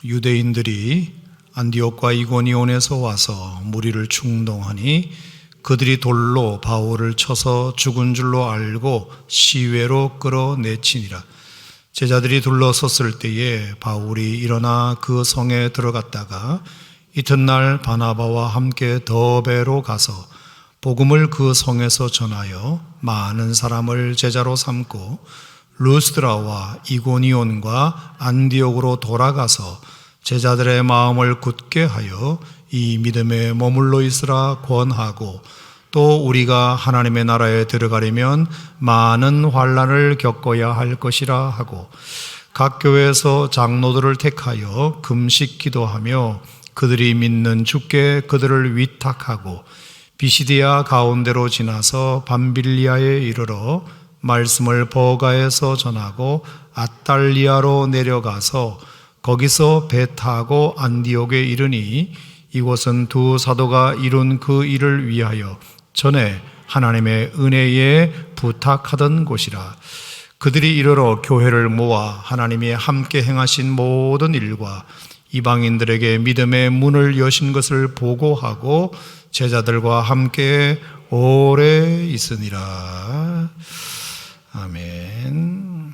유대인들이 안디옥과 이고니온에서 와서 무리를 충동하니 그들이 돌로 바울을 쳐서 죽은 줄로 알고 시외로 끌어내치니라. 제자들이 둘러섰을 때에 바울이 일어나 그 성에 들어갔다가 이튿날 바나바와 함께 더베로 가서 복음을 그 성에서 전하여 많은 사람을 제자로 삼고 루스드라와 이고니온과 안디옥으로 돌아가서 제자들의 마음을 굳게 하여 이 믿음에 머물러 있으라 권하고, 또 우리가 하나님의 나라에 들어가려면 많은 환난을 겪어야 할 것이라 하고, 각 교회에서 장로들을 택하여 금식 기도하며 그들이 믿는 주께 그들을 위탁하고, 비시디아 가운데로 지나서 밤빌리아에 이르러 말씀을 버가에서 전하고 아탈리아로 내려가서 거기서 배 타고 안디옥에 이르니, 이곳은 두 사도가 이룬 그 일을 위하여 전에 하나님의 은혜에 부탁하던 곳이라. 그들이 이르러 교회를 모아 하나님이 함께 행하신 모든 일과 이방인들에게 믿음의 문을 여신 것을 보고하고 제자들과 함께 오래 있으니라. 아멘.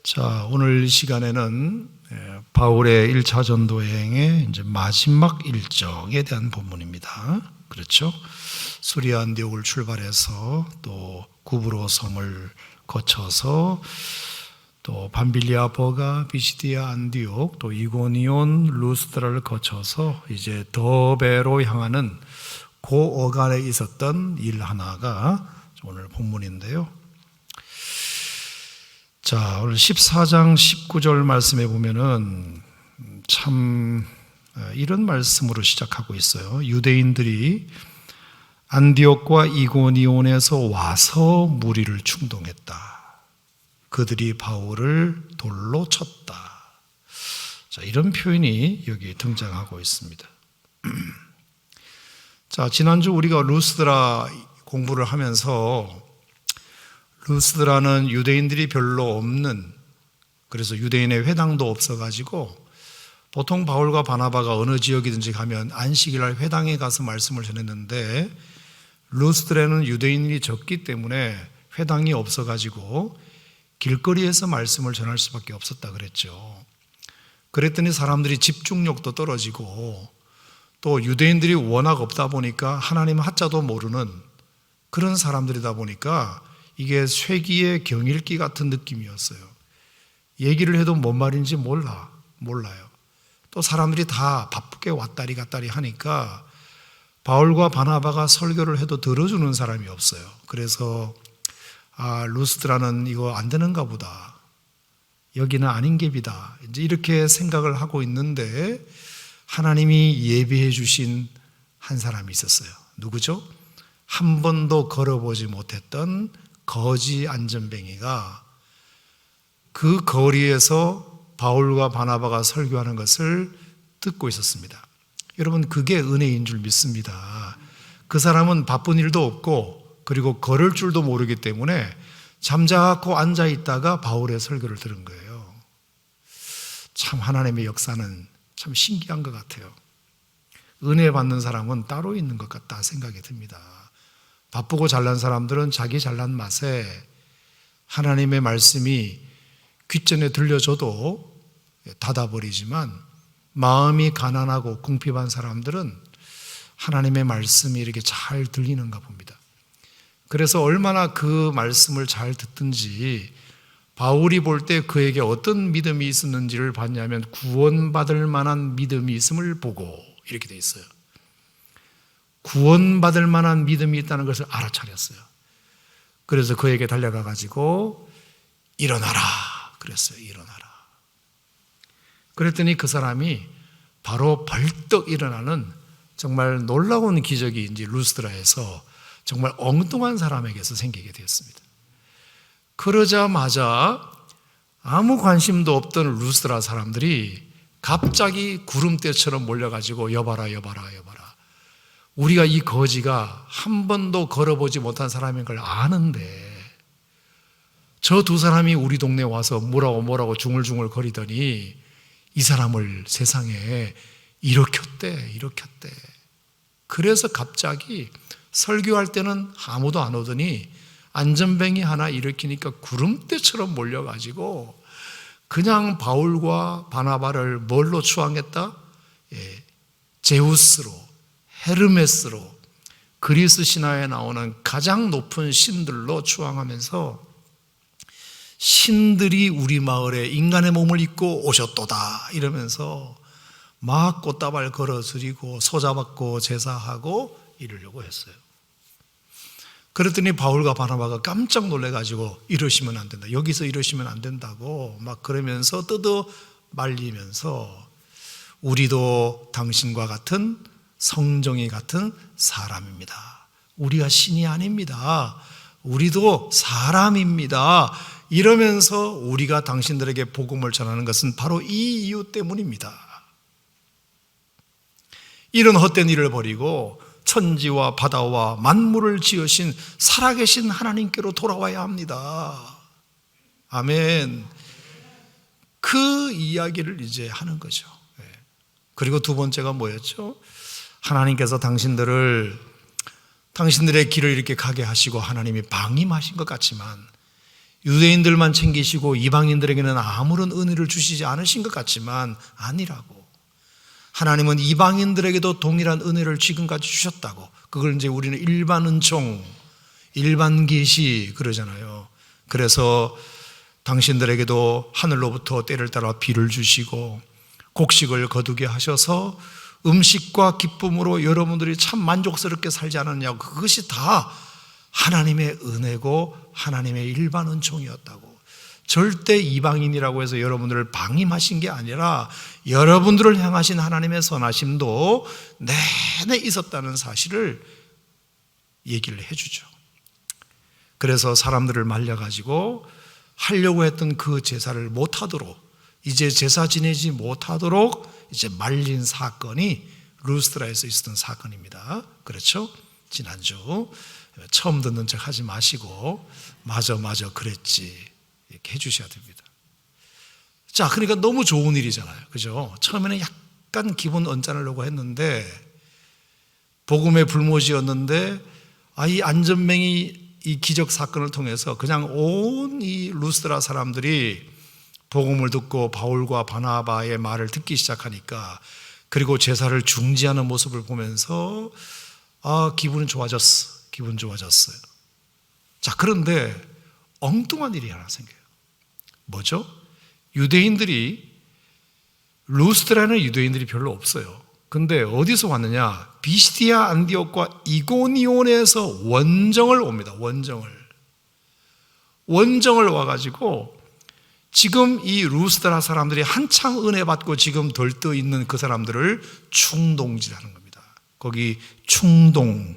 자, 오늘 시간에는 바울의 1차 전도여행의 이제 마지막 일정에 대한 본문입니다. 그렇죠? 수리아 안디옥을 출발해서 또 구브로 섬을 거쳐서 또 밤빌리아 버가, 비시디아 안디옥, 또 이고니온, 루스드라를 거쳐서 이제 더베로 향하는 그 어간에 있었던 일 하나가 오늘 본문인데요. 자, 오늘 14장 19절 말씀에 보면은 참 이런 말씀으로 시작하고 있어요. 유대인들이 안디옥과 이고니온에서 와서 무리를 충동했다. 그들이 바울을 돌로 쳤다. 자, 이런 표현이 여기 등장하고 있습니다. 자, 지난주 우리가 루스드라 공부를 하면서 루스드라는 유대인들이 별로 없는, 그래서 유대인의 회당도 없어가지고 보통 바울과 바나바가 어느 지역이든지 가면 안식일날 회당에 가서 말씀을 전했는데, 루스드라는 유대인이 적기 때문에 회당이 없어가지고 길거리에서 말씀을 전할 수밖에 없었다 그랬죠. 그랬더니 사람들이 집중력도 떨어지고 또 유대인들이 워낙 없다 보니까 하나님 하자도 모르는 그런 사람들이다 보니까 이게 쇠기의 경일기 같은 느낌이었어요. 얘기를 해도 뭔 말인지 몰라요. 또 사람들이 다 바쁘게 왔다리 갔다리 하니까 바울과 바나바가 설교를 해도 들어주는 사람이 없어요. 그래서 루스드라는 이거 안 되는가 보다, 여기는 아닌 갭이다, 이제 이렇게 생각을 하고 있는데 하나님이 예비해 주신 한 사람이 있었어요. 누구죠? 한 번도 걸어보지 못했던 거지 안전뱅이가 그 거리에서 바울과 바나바가 설교하는 것을 듣고 있었습니다. 여러분, 그게 은혜인 줄 믿습니다. 그 사람은 바쁜 일도 없고 그리고 걸을 줄도 모르기 때문에 잠자코 앉아 있다가 바울의 설교를 들은 거예요. 참 하나님의 역사는 참 신기한 것 같아요. 은혜 받는 사람은 따로 있는 것 같다 생각이 듭니다. 바쁘고 잘난 사람들은 자기 잘난 맛에 하나님의 말씀이 귓전에 들려줘도 닫아버리지만, 마음이 가난하고 궁핍한 사람들은 하나님의 말씀이 이렇게 잘 들리는가 봅니다. 그래서 얼마나 그 말씀을 잘 듣든지 바울이 볼 때 그에게 어떤 믿음이 있었는지를 봤냐면 구원받을 만한 믿음이 있음을 보고, 이렇게 돼 있어요. 구원받을 만한 믿음이 있다는 것을 알아차렸어요. 그래서 그에게 달려가 가지고 일어나라 그랬어요. 일어나라. 그랬더니 그 사람이 바로 벌떡 일어나는 정말 놀라운 기적이 이제 루스드라에서 정말 엉뚱한 사람에게서 생기게 되었습니다. 그러자마자 아무 관심도 없던 루스드라 사람들이 갑자기 구름대처럼 몰려가지고 여봐라. 우리가 이 거지가 한 번도 걸어보지 못한 사람인 걸 아는데 저 두 사람이 우리 동네에 와서 뭐라고 중얼중얼 거리더니 이 사람을 세상에 일으켰대. 그래서 갑자기 설교할 때는 아무도 안 오더니 안전뱅이 하나 일으키니까 구름대처럼 몰려가지고 그냥 바울과 바나바를 뭘로 추앙했다? 제우스로, 헤르메스로, 그리스 신화에 나오는 가장 높은 신들로 추앙하면서 신들이 우리 마을에 인간의 몸을 입고 오셨도다 이러면서 막 꽃다발 걸어드리고 소자받고 제사하고 이러려고 했어요. 그랬더니 바울과 바나바가 깜짝 놀래가지고 이러시면 안 된다, 여기서 이러시면 안 된다고 막 그러면서 뜯어 말리면서 우리도 당신과 같은 성정이 같은 사람입니다. 우리가 신이 아닙니다. 우리도 사람입니다. 이러면서 우리가 당신들에게 복음을 전하는 것은 바로 이 이유 때문입니다. 이런 헛된 일을 버리고 천지와 바다와 만물을 지으신 살아계신 하나님께로 돌아와야 합니다. 아멘. 그 이야기를 이제 하는 거죠. 그리고 두 번째가 뭐였죠? 하나님께서 당신들의 길을 이렇게 가게 하시고 하나님이 방임하신 것 같지만, 유대인들만 챙기시고 이방인들에게는 아무런 은혜를 주시지 않으신 것 같지만 아니라고. 하나님은 이방인들에게도 동일한 은혜를 지금까지 주셨다고. 그걸 이제 우리는 일반 은총, 일반 계시 그러잖아요. 그래서 당신들에게도 하늘로부터 때를 따라 비를 주시고 곡식을 거두게 하셔서 음식과 기쁨으로 여러분들이 참 만족스럽게 살지 않았냐고. 그것이 다 하나님의 은혜고 하나님의 일반 은총이었다고. 절대 이방인이라고 해서 여러분들을 방임하신 게 아니라 여러분들을 향하신 하나님의 선하심도 내내 있었다는 사실을 얘기를 해주죠. 그래서 사람들을 말려가지고 하려고 했던 그 제사를 못하도록, 이제 제사 지내지 못하도록 이제 말린 사건이 루스드라에서 있었던 사건입니다. 그렇죠? 지난주 처음 듣는 척 하지 마시고 맞아 그랬지 이렇게 해주셔야 됩니다. 자, 그러니까 너무 좋은 일이잖아요. 그죠? 처음에는 약간 기분 언짢으려고 했는데, 복음의 불못이었는데, 이 안전뱅이 이 기적 사건을 통해서 그냥 온 이 루스드라 사람들이 복음을 듣고 바울과 바나바의 말을 듣기 시작하니까, 그리고 제사를 중지하는 모습을 보면서 기분 좋아졌어요. 자, 그런데 엉뚱한 일이 하나 생겨요. 뭐죠? 루스드라는 유대인들이 별로 없어요. 근데 어디서 왔느냐? 비시디아 안디옥과 이고니온에서 원정을 옵니다. 원정을 와가지고 지금 이 루스드라 사람들이 한창 은혜 받고 지금 들떠 있는 그 사람들을 충동질하는 겁니다. 거기 충동이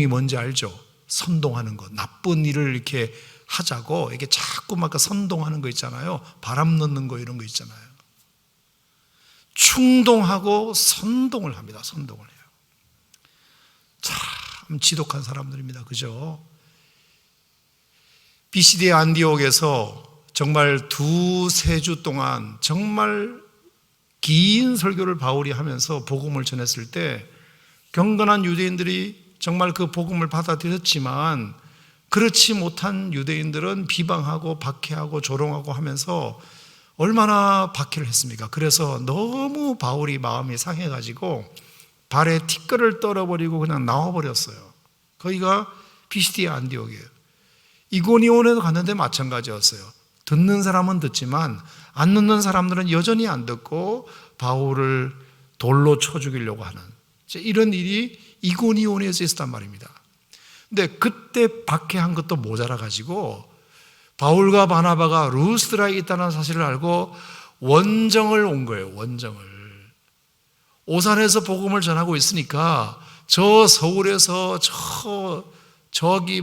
뭔지 알죠? 선동하는 것, 나쁜 일을 이렇게 하자고 이게 자꾸 막 선동하는 거 있잖아요. 바람 넣는 거 이런 거 있잖아요. 충동하고 선동을 합니다. 선동을 해요. 참 지독한 사람들입니다. 그죠? 비시디의 안디옥에서 정말 2-3주 동안 정말 긴 설교를 바울이 하면서 복음을 전했을 때 경건한 유대인들이 정말 그 복음을 받아들였지만, 그렇지 못한 유대인들은 비방하고 박해하고 조롱하고 하면서 얼마나 박해를 했습니까? 그래서 너무 바울이 마음이 상해가지고 발에 티끌을 떨어버리고 그냥 나와버렸어요. 거기가 비시디아 안디옥이에요. 이고니온에도 갔는데 마찬가지였어요. 듣는 사람은 듣지만 안 듣는 사람들은 여전히 안 듣고 바울을 돌로 쳐 죽이려고 하는 이런 일이 이고니온에서 있었단 말입니다. 근데 그때 박해한 것도 모자라가지고 바울과 바나바가 루스드라에 있다는 사실을 알고 원정을 온 거예요. 오산에서 복음을 전하고 있으니까 저 서울에서 저기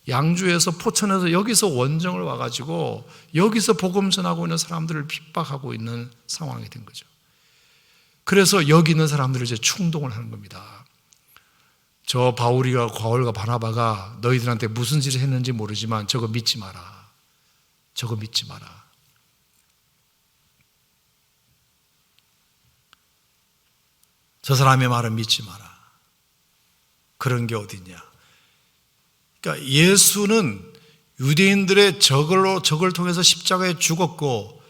양주에서 포천에서 여기서 원정을 와가지고 여기서 복음 전하고 있는 사람들을 핍박하고 있는 상황이 된 거죠. 그래서 여기 있는 사람들을 이제 충동을 하는 겁니다. 저 바울과 바나바가 너희들한테 무슨 짓을 했는지 모르지만 저거 믿지 마라. 저거 믿지 마라. 저 사람의 말은 믿지 마라. 그런 게 어딨냐. 그러니까 예수는 유대인들의 적을 통해서 십자가에 죽었고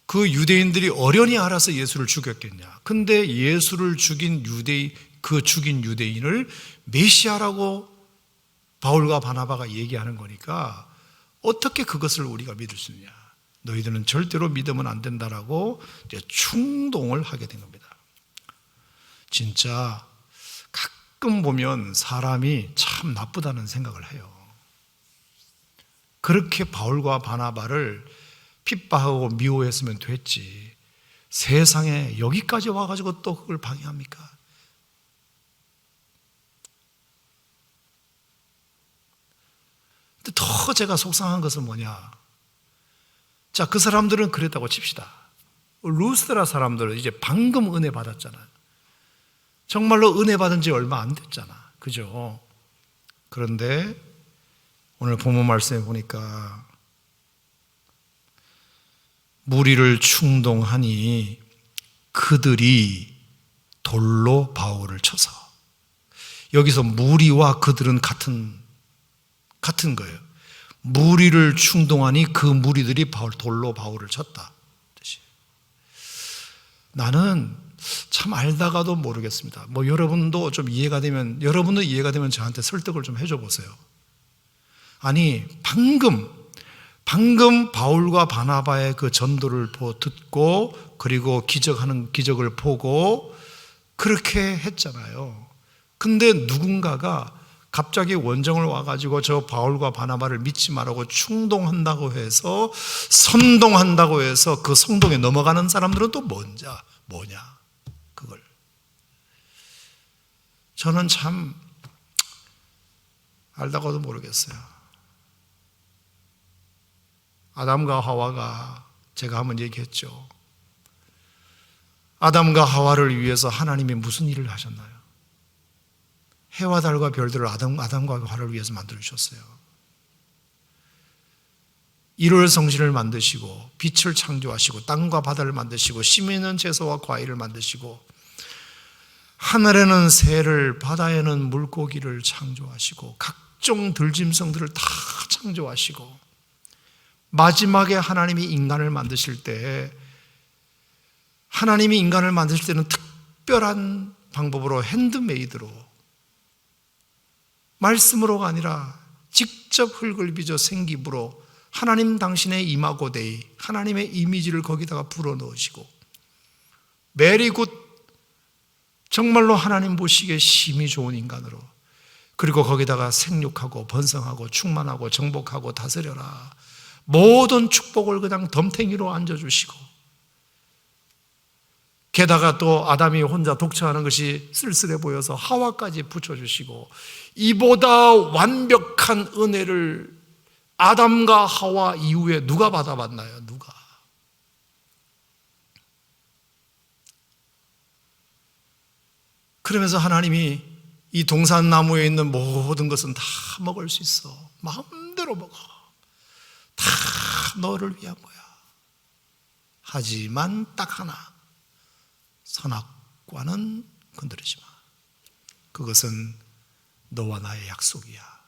그 유대인들이 어련히 알아서 예수를 죽였겠냐. 근데 예수를 죽인 유대인을 메시아라고 바울과 바나바가 얘기하는 거니까 어떻게 그것을 우리가 믿을 수 있느냐. 너희들은 절대로 믿으면 안 된다라고 이제 충동을 하게 된 겁니다. 진짜 가끔 보면 사람이 참 나쁘다는 생각을 해요. 그렇게 바울과 바나바를 핍박하고 미워했으면 됐지. 세상에 여기까지 와가지고 또 그걸 방해합니까? 근데 더 제가 속상한 것은 뭐냐? 자, 그 사람들은 그랬다고 칩시다. 루스드라 사람들은 이제 방금 은혜 받았잖아요. 정말로 은혜 받은 지 얼마 안 됐잖아. 그죠? 그런데 오늘 본문 말씀에 보니까 무리를 충동하니 그들이 돌로 바울을 쳐서, 여기서 무리와 그들은 같은 거예요. 무리를 충동하니 그 무리들이 돌로 바울을 쳤다. 나는 참 알다가도 모르겠습니다. 여러분도 이해가 되면 저한테 설득을 좀 해줘 보세요. 아니, 방금 바울과 바나바의 그 전도를 듣고 그리고 기적을 보고 그렇게 했잖아요. 근데 누군가가 갑자기 원정을 와가지고 저 바울과 바나바를 믿지 말라고 충동한다고 해서, 선동한다고 해서 그 성동에 넘어가는 사람들은 또 뭐냐? 그걸. 저는 참 알다가도 모르겠어요. 아담과 하와가, 제가 한번 얘기했죠. 아담과 하와를 위해서 하나님이 무슨 일을 하셨나요? 해와 달과 별들을 아담과 하와를 위해서 만들어주셨어요. 일월 성신을 만드시고 빛을 창조하시고 땅과 바다를 만드시고 심 있는 채소와 과일을 만드시고 하늘에는 새를, 바다에는 물고기를 창조하시고 각종 들짐승들을 다 창조하시고, 마지막에 하나님이 인간을 만드실 때, 하나님이 인간을 만드실 때는 특별한 방법으로, 핸드메이드로, 말씀으로가 아니라 직접 흙을 빚어 생기부로 하나님 당신의 이마고 데이, 하나님의 이미지를 거기다가 불어넣으시고, 메리굿, 정말로 하나님 보시기에 심히 좋은 인간으로, 그리고 거기다가 생육하고 번성하고 충만하고 정복하고 다스려라, 모든 축복을 그냥 덤탱이로 얹어주시고, 게다가 또 아담이 혼자 독처하는 것이 쓸쓸해 보여서 하와까지 붙여주시고, 이보다 완벽한 은혜를 아담과 하와 이후에 누가 받아봤나요? 누가? 그러면서 하나님이 이 동산나무에 있는 모든 것은 다 먹을 수 있어. 마음대로 먹어. 다 너를 위한 거야. 하지만 딱 하나, 선악과는 건드리지 마. 그것은 너와 나의 약속이야.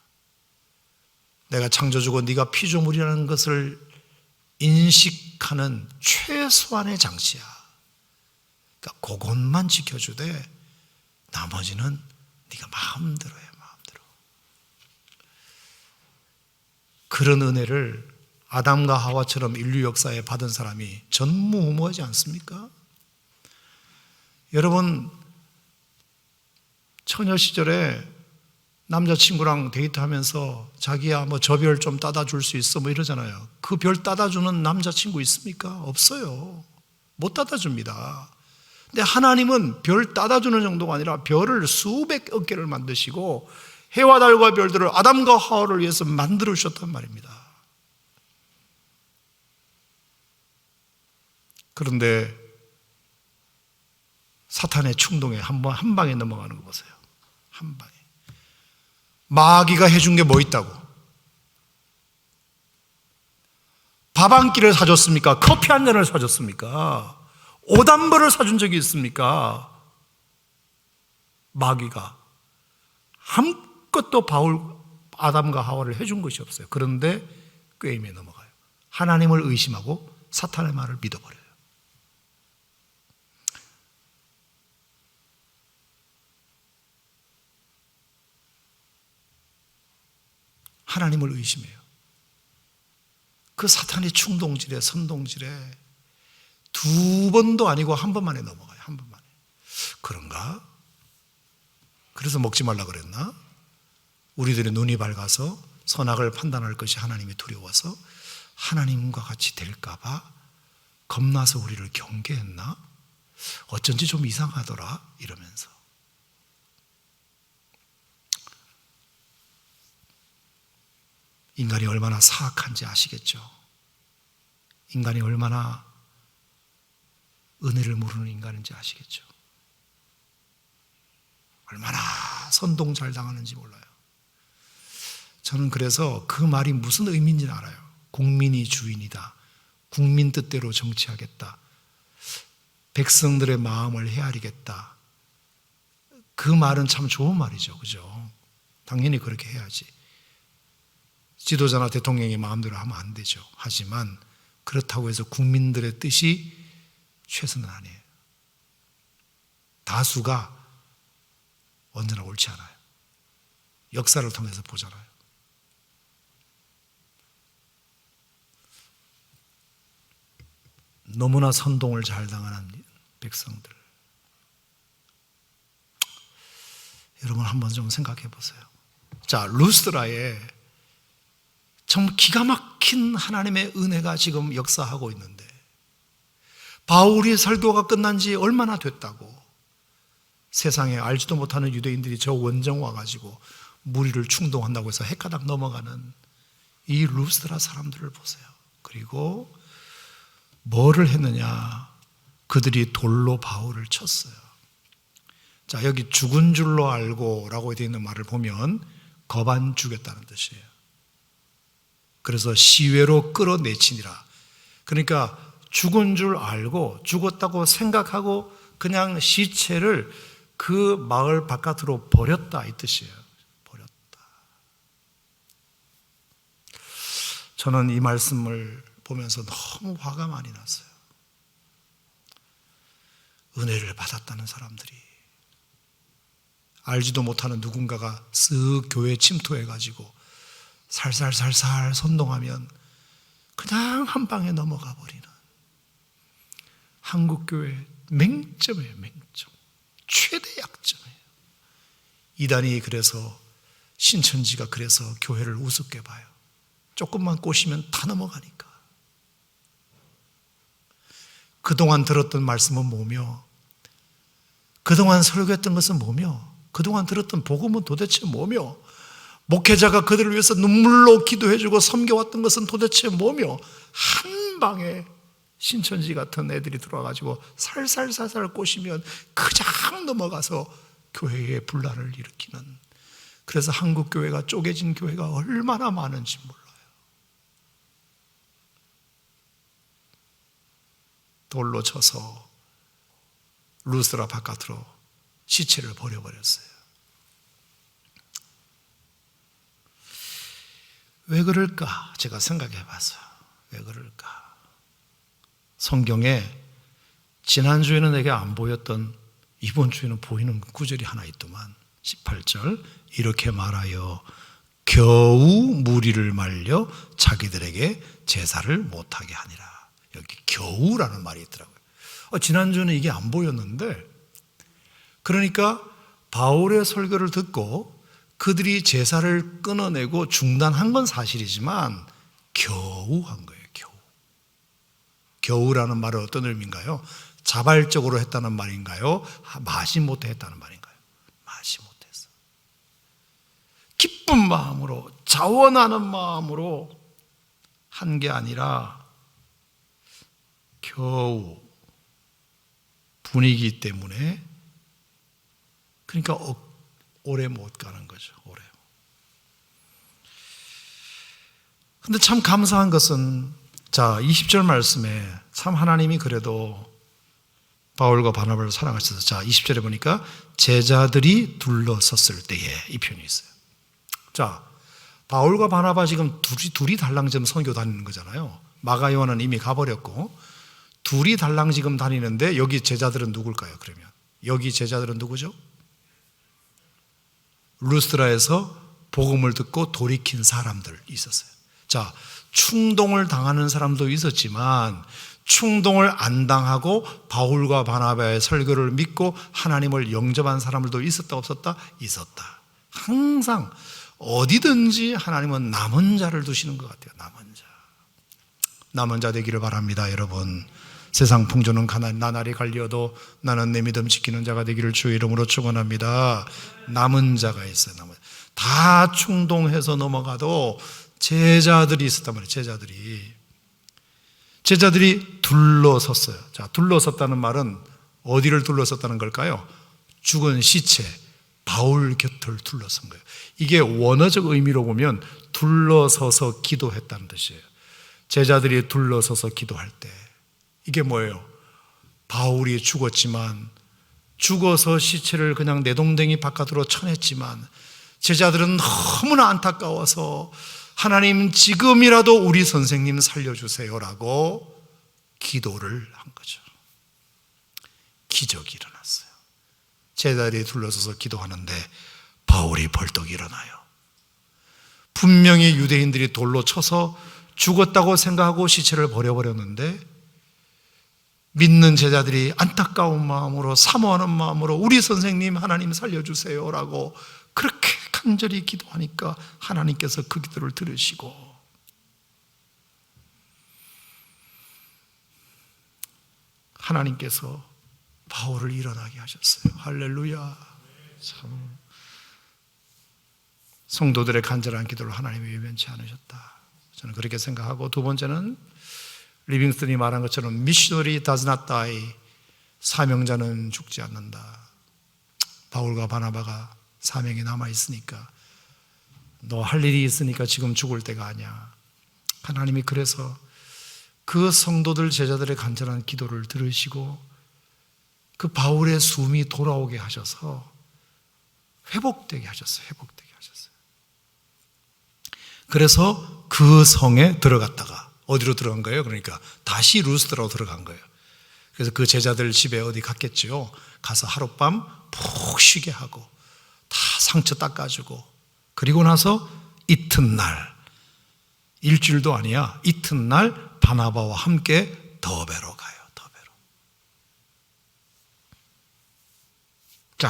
내가 창조주고 네가 피조물이라는 것을 인식하는 최소한의 장치야. 그러니까 그것만 지켜주되 나머지는 네가 마음대로 해, 마음대로. 그런 은혜를 아담과 하와처럼 인류 역사에 받은 사람이 전무후무하지 않습니까? 여러분, 처녀 시절에 남자친구랑 데이트하면서 자기야 저 별 좀 따다 줄 수 있어 이러잖아요. 그 별 따다 주는 남자친구 있습니까? 없어요. 못 따다 줍니다. 근데 하나님은 별 따다 주는 정도가 아니라 별을 수백억 개를 만드시고 해와 달과 별들을 아담과 하와를 위해서 만들어 주셨단 말입니다. 그런데 사탄의 충동에 한 방에 넘어가는 거 보세요. 한 방에. 마귀가 해준 게 뭐 있다고? 밥 한 끼를 사줬습니까? 커피 한 잔을 사줬습니까? 옷 한 벌을 사준 적이 있습니까? 마귀가 아무것도 아담과 하와를 해준 것이 없어요. 그런데 꾀임에 넘어가요. 하나님을 의심하고 사탄의 말을 믿어버려요. 하나님을 의심해요. 그 사탄의 충동질에 선동질에 두 번도 아니고 한 번만에 넘어가요. 한 번만에. 그런가? 그래서 먹지 말라 그랬나? 우리들의 눈이 밝아서 선악을 판단할 것이 하나님이 두려워서 하나님과 같이 될까 봐 겁나서 우리를 경계했나? 어쩐지 좀 이상하더라 이러면서. 인간이 얼마나 사악한지 아시겠죠? 인간이 얼마나 은혜를 모르는 인간인지 아시겠죠? 얼마나 선동 잘 당하는지 몰라요. 저는 그래서 그 말이 무슨 의미인지는 알아요. 국민이 주인이다. 국민 뜻대로 정치하겠다. 백성들의 마음을 헤아리겠다. 그 말은 참 좋은 말이죠. 그죠? 당연히 그렇게 해야지. 지도자나 대통령이 마음대로 하면 안 되죠. 하지만 그렇다고 해서 국민들의 뜻이 최선은 아니에요. 다수가 언제나 옳지 않아요. 역사를 통해서 보잖아요. 너무나 선동을 잘 당하는 백성들. 여러분 한번 좀 생각해 보세요. 자, 루스드라에 참 기가 막힌 하나님의 은혜가 지금 역사하고 있는데 바울이 설교가 끝난 지 얼마나 됐다고 세상에 알지도 못하는 유대인들이 저 원정 와가지고 무리를 충동한다고 해서 헷가닥 넘어가는 이 루스드라 사람들을 보세요. 그리고 뭐를 했느냐? 그들이 돌로 바울을 쳤어요. 자, 여기 죽은 줄로 알고 라고 되어 있는 말을 보면 거반 죽였다는 뜻이에요. 그래서 시외로 끌어내치니라. 그러니까 죽은 줄 알고 죽었다고 생각하고 그냥 시체를 그 마을 바깥으로 버렸다 이 뜻이에요. 버렸다. 저는 이 말씀을 보면서 너무 화가 많이 났어요. 은혜를 받았다는 사람들이 알지도 못하는 누군가가 쓱 교회에 침투해가지고 살살살살 선동하면 그냥 한 방에 넘어가 버리는 한국교회 맹점이에요. 맹점. 최대 약점이에요. 이단이 그래서 신천지가 그래서 교회를 우습게 봐요. 조금만 꼬시면 다 넘어가니까. 그동안 들었던 말씀은 뭐며 그동안 설교했던 것은 뭐며 그동안 들었던 복음은 도대체 뭐며 목회자가 그들을 위해서 눈물로 기도해주고 섬겨왔던 것은 도대체 뭐며 한 방에 신천지 같은 애들이 들어와가지고 살살살살 꼬시면 그냥 넘어가서 교회에 분란을 일으키는, 그래서 한국 교회가 쪼개진 교회가 얼마나 많은지 몰라요. 돌로 쳐서 루스드라 바깥으로 시체를 버려버렸어요. 왜 그럴까? 제가 생각해 봤어요. 왜 그럴까? 성경에 지난주에는 내게 안 보였던 이번 주에는 보이는 구절이 하나 있더만. 18절 이렇게 말하여 겨우 무리를 말려 자기들에게 제사를 못하게 하니라. 여기 겨우라는 말이 있더라고요. 지난주에는 이게 안 보였는데, 그러니까 바울의 설교를 듣고 그들이 제사를 끊어내고 중단한 건 사실이지만 겨우 한 거예요. 겨우. 겨우라는 말은 어떤 의미인가요? 자발적으로 했다는 말인가요? 마지못해 했다는 말인가요? 마지못해서. 기쁜 마음으로, 자원하는 마음으로 한 게 아니라 겨우 분위기 때문에, 그러니까 오래 못 가는 거죠. 오래. 근데 참 감사한 것은 20절 말씀에 참 하나님이 그래도 바울과 바나바를 사랑하셔서 20절에 보니까 제자들이 둘러섰을 때에 이 표현이 있어요. 바울과 바나바 지금 둘이 달랑 지금 선교 다니는 거잖아요. 마가 요한은 이미 가버렸고 둘이 달랑 지금 다니는데 여기 제자들은 누굴까요? 그러면 여기 제자들은 누구죠? 루스드라에서 복음을 듣고 돌이킨 사람들 있었어요. 충동을 당하는 사람도 있었지만 충동을 안 당하고 바울과 바나바의 설교를 믿고 하나님을 영접한 사람들도 있었다 없었다? 있었다. 항상 어디든지 하나님은 남은 자를 두시는 것 같아요. 남은 자 되기를 바랍니다. 여러분, 세상 풍조는 나날이 갈려도 나는 내 믿음 지키는 자가 되기를 주의 이름으로 축원합니다. 남은 자가 있어요. 다 충동해서 넘어가도 제자들이 있었단 말이에요. 제자들이 둘러섰어요. 둘러섰다는 말은 어디를 둘러섰다는 걸까요? 죽은 시체 바울 곁을 둘러선 거예요. 이게 원어적 의미로 보면 둘러서서 기도했다는 뜻이에요. 제자들이 둘러서서 기도할 때 이게 뭐예요? 바울이 죽었지만 죽어서 시체를 그냥 내동댕이 바깥으로 쳐냈지만 제자들은 너무나 안타까워서 하나님 지금이라도 우리 선생님 살려주세요라고 기도를 한 거죠. 기적이 일어났어요. 제자들이 둘러서서 기도하는데 바울이 벌떡 일어나요. 분명히 유대인들이 돌로 쳐서 죽었다고 생각하고 시체를 버려버렸는데 믿는 제자들이 안타까운 마음으로 사모하는 마음으로 우리 선생님 하나님 살려주세요라고 그렇게 간절히 기도하니까 하나님께서 그 기도를 들으시고 하나님께서 바울을 일어나게 하셨어요. 할렐루야. 참 성도들의 간절한 기도를 하나님이 외면치 않으셨다. 저는 그렇게 생각하고 두 번째는 리빙스턴이 말한 것처럼 Missionary does not die. 사명자는 죽지 않는다. 바울과 바나바가 사명이 남아있으니까 너 할 일이 있으니까 지금 죽을 때가 아니야. 하나님이 그래서 그 성도들 제자들의 간절한 기도를 들으시고 그 바울의 숨이 돌아오게 하셔서 회복되게 하셨어요. 그래서 그 성에 들어갔다가 어디로 들어간 거예요? 그러니까 다시 루스드라로 들어간 거예요. 그래서 그 제자들 집에 어디 갔겠죠. 가서 하룻밤 푹 쉬게 하고 다 상처 닦아주고 그리고 나서 이튿날 일주일도 아니야. 이튿날 바나바와 함께 더베로 가요.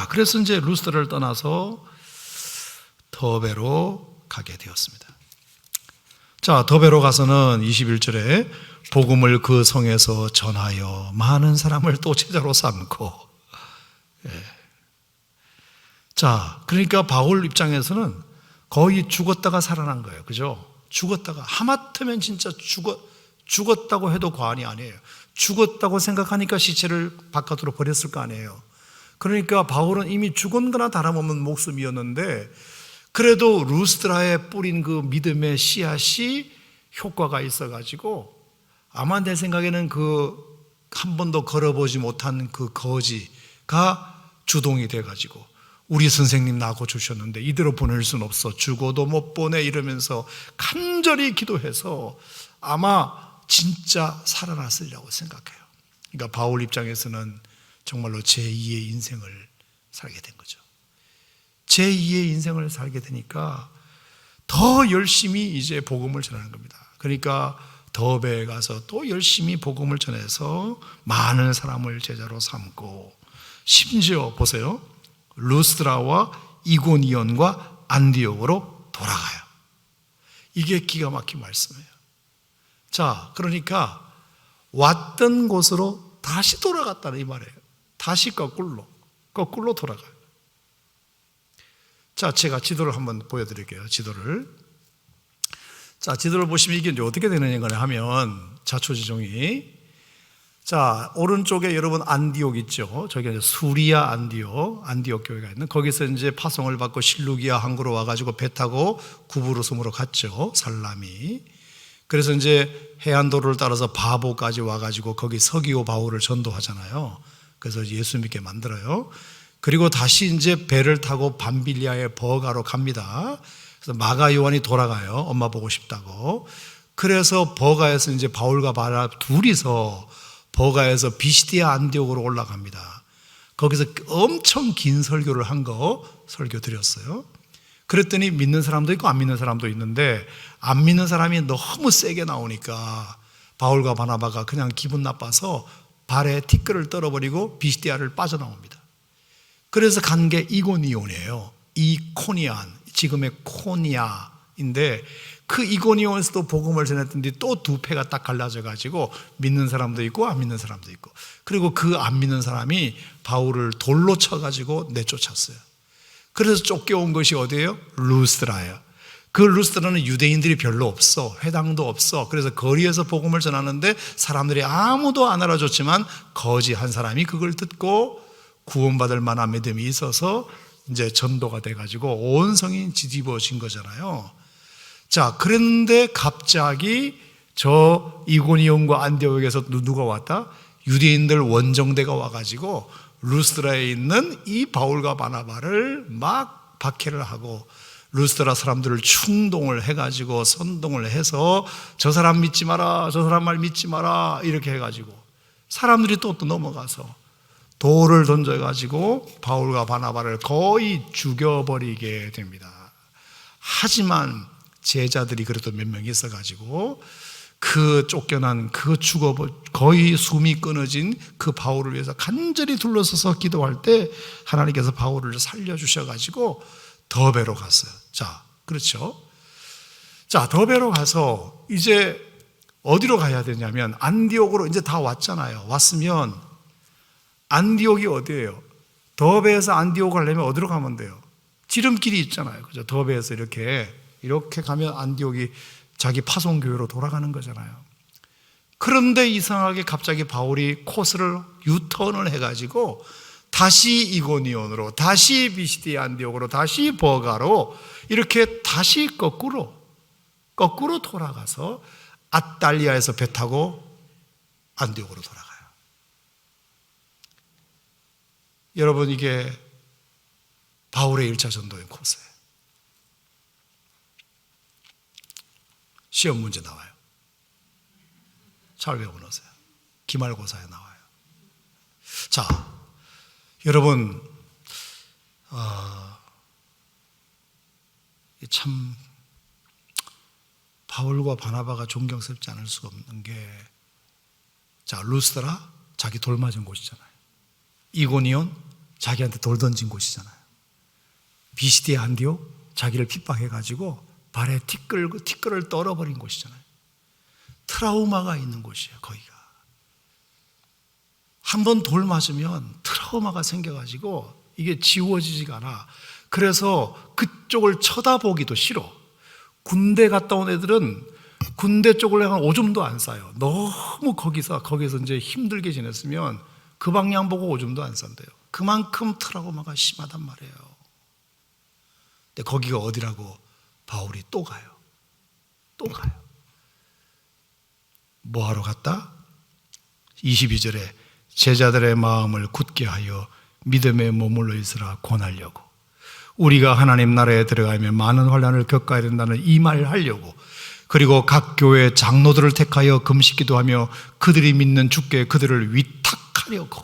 그래서 이제 루스드라를 떠나서 더베로 가게 되었습니다. 더베로 가서는 21절에 복음을 그 성에서 전하여 많은 사람을 또 제자로 삼고 그러니까 바울 입장에서는 거의 죽었다가 살아난 거예요. 그죠? 죽었다가 하마터면 진짜 죽었다고 해도 과언이 아니에요. 죽었다고 생각하니까 시체를 바깥으로 버렸을 거 아니에요. 그러니까 바울은 이미 죽은 거나 다름없는 목숨이었는데 그래도 루스드라에 뿌린 그 믿음의 씨앗이 효과가 있어가지고 아마 내 생각에는 그 한 번도 걸어보지 못한 그 거지가 주동이 돼가지고 우리 선생님 낳고 주셨는데 이대로 보낼 수는 없어. 죽어도 못 보내 이러면서 간절히 기도해서 아마 진짜 살아났으리라고 생각해요. 그러니까 바울 입장에서는 정말로 제2의 인생을 살게 된 거죠. 제2의 인생을 살게 되니까 더 열심히 이제 복음을 전하는 겁니다. 그러니까 더베에 가서 또 열심히 복음을 전해서 많은 사람을 제자로 삼고 심지어 보세요. 루스드라와 이고니온과 안디옥으로 돌아가요. 이게 기가 막힌 말씀이에요. 그러니까 왔던 곳으로 다시 돌아갔다는 이 말이에요. 다시 거꾸로 돌아가요. 제가 지도를 한번 보여드릴게요. 지도를 보시면 이게 이제 어떻게 되느냐 하면 자초지종이 오른쪽에 여러분 안디옥 있죠. 저기 이제 수리아 안디옥 교회가 있는 거기서 이제 파송을 받고 실루기아 항구로 와가지고 배 타고 구부로섬으로 갔죠. 살람이. 그래서 이제 해안도로를 따라서 바보까지 와가지고 거기 서기오 바울을 전도하잖아요. 그래서 예수 믿게 만들어요. 그리고 다시 이제 배를 타고 밤빌리아의 버가로 갑니다. 그래서 마가 요한이 돌아가요. 엄마 보고 싶다고. 그래서 버가에서 이제 바울과 바나바 둘이서 버가에서 비시디아 안디옥으로 올라갑니다. 거기서 엄청 긴 설교를 한 거 설교 드렸어요. 그랬더니 믿는 사람도 있고 안 믿는 사람도 있는데, 안 믿는 사람이 너무 세게 나오니까 바울과 바나바가 그냥 기분 나빠서 발에 티끌을 떨어버리고 비시디아를 빠져나옵니다. 그래서 간 게 이고니온이에요. 이코니안, 지금의 코니아인데, 그 이고니온에서도 복음을 전했더니 또 두 패가 딱 갈라져 가지고 믿는 사람도 있고 안 믿는 사람도 있고, 그리고 그 안 믿는 사람이 바울을 돌로 쳐가지고 내쫓았어요. 그래서 쫓겨온 것이 어디예요? 루스드라예요. 그 루스드라는 유대인들이 별로 없어, 회당도 없어. 그래서 거리에서 복음을 전하는데 사람들이 아무도 안 알아줬지만 거지 한 사람이 그걸 듣고 구원받을 만한 믿음이 있어서 이제 전도가 돼가지고 온 성이 뒤집어진 거잖아요. 자, 그런데 갑자기 저 이고니온과 안디옥에서 누가 왔다? 유대인들 원정대가 와가지고 루스드라에 있는 이 바울과 바나바를 막 박해를 하고, 루스드라 사람들을 충동을 해가지고 선동을 해서 저 사람 믿지 마라, 저 사람 말 믿지 마라 이렇게 해가지고 사람들이 또 넘어가서 돌을 던져가지고 바울과 바나바를 거의 죽여버리게 됩니다. 하지만 제자들이 그래도 몇 명 있어가지고 그 쫓겨난, 그 거의 숨이 끊어진 그 바울을 위해서 간절히 둘러서서 기도할 때 하나님께서 바울을 살려주셔가지고 더베로 갔어요. 자, 그렇죠. 자, 더베로 가서 이제 어디로 가야 되냐면 안디옥으로 이제 다 왔잖아요. 왔으면 안디옥이 어디예요? 더베에서 안디옥 가려면 어디로 가면 돼요? 지름길이 있잖아요. 그죠? 더베에서 이렇게 가면 안디옥이 자기 파송교회로 돌아가는 거잖아요. 그런데 이상하게 갑자기 바울이 코스를 유턴을 해가지고 다시 이고니온으로, 다시 비시디아 안디옥으로, 다시 버가로 이렇게 다시 거꾸로 돌아가서 아탈리아에서 배 타고 안디옥으로 돌아가요. 여러분, 이게 바울의 1차 전도의 코스예요. 시험 문제 나와요. 잘 외워놓으세요. 기말고사에 나와요. 자, 여러분, 참 바울과 바나바가 존경스럽지 않을 수가 없는 게, 자, 루스드라 자기 돌 맞은 곳이잖아요. 이고니온 자기한테 돌 던진 곳이잖아요. 비시디아 안디옥 자기를 핍박해가지고 발에 티끌을 떨어버린 곳이잖아요. 트라우마가 있는 곳이에요. 거기가 한번 돌 맞으면 트라우마가 생겨가지고 이게 지워지지가 않아. 그래서 그쪽을 쳐다보기도 싫어. 군대 갔다 온 애들은 군대 쪽을 향한 오줌도 안 싸요. 너무 거기서 이제 힘들게 지냈으면 그 방향 보고 오줌도 안 싼대요. 그만큼 트라우마가 심하단 말이에요. 근데 거기가 어디라고? 바울이 또 가요. 뭐 하러 갔다? 22절에 제자들의 마음을 굳게 하여 믿음에 머물러 있으라 권하려고, 우리가 하나님 나라에 들어가면 많은 환난을 겪어야 된다는 이 말을 하려고, 그리고 각 교회 장로들을 택하여 금식 기도하며 그들이 믿는 주께 그들을 위탁하려고,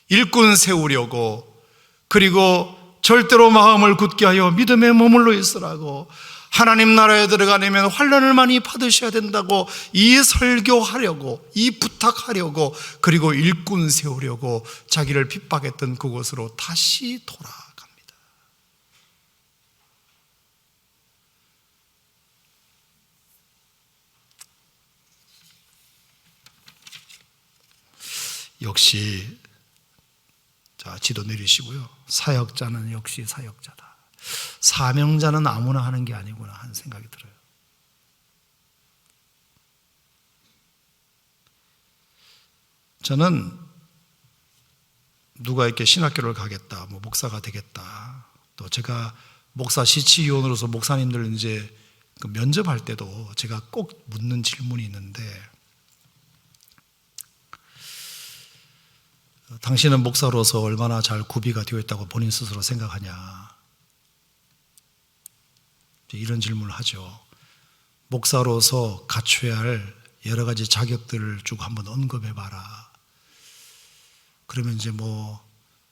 일꾼 세우려고, 그리고 절대로 마음을 굳게 하여 믿음에 머물러 있으라고, 하나님 나라에 들어가려면 환난을 많이 받으셔야 된다고 이 설교하려고, 이 부탁하려고, 그리고 일꾼 세우려고 자기를 핍박했던 그곳으로 다시 돌아갑니다. 역시, 자, 지도 내리시고요. 사역자는 역시 사역자다. 사명자는 아무나 하는 게 아니구나 하는 생각이 들어요. 저는 누가 이렇게 신학교를 가겠다, 뭐 목사가 되겠다, 또 제가 목사 시치위원으로서 목사님들 이제 그 면접할 때도 제가 꼭 묻는 질문이 있는데, 당신은 목사로서 얼마나 잘 구비가 되어 있다고 본인 스스로 생각하냐, 이런 질문을 하죠. 목사로서 갖춰야 할 여러 가지 자격들을 쭉 한번 언급해 봐라. 그러면 이제 뭐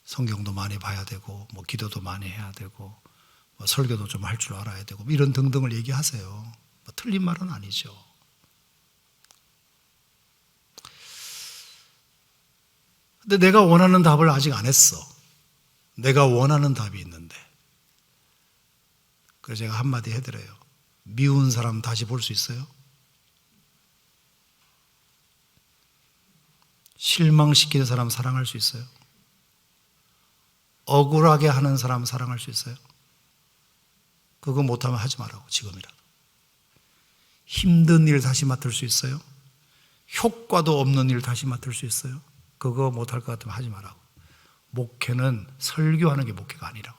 성경도 많이 봐야 되고, 뭐 기도도 많이 해야 되고, 뭐 설교도 좀 할 줄 알아야 되고, 이런 등등을 얘기하세요. 뭐 틀린 말은 아니죠. 근데 내가 원하는 답을 아직 안 했어. 내가 원하는 답이 있는데. 그래서 제가 한마디 해드려요. 미운 사람 다시 볼 수 있어요? 실망시키는 사람 사랑할 수 있어요? 억울하게 하는 사람 사랑할 수 있어요? 그거 못하면 하지 말라고, 지금이라도. 힘든 일 다시 맡을 수 있어요? 효과도 없는 일 다시 맡을 수 있어요? 그거 못할 것 같으면 하지 말라고. 목회는 설교하는 게 목회가 아니라고.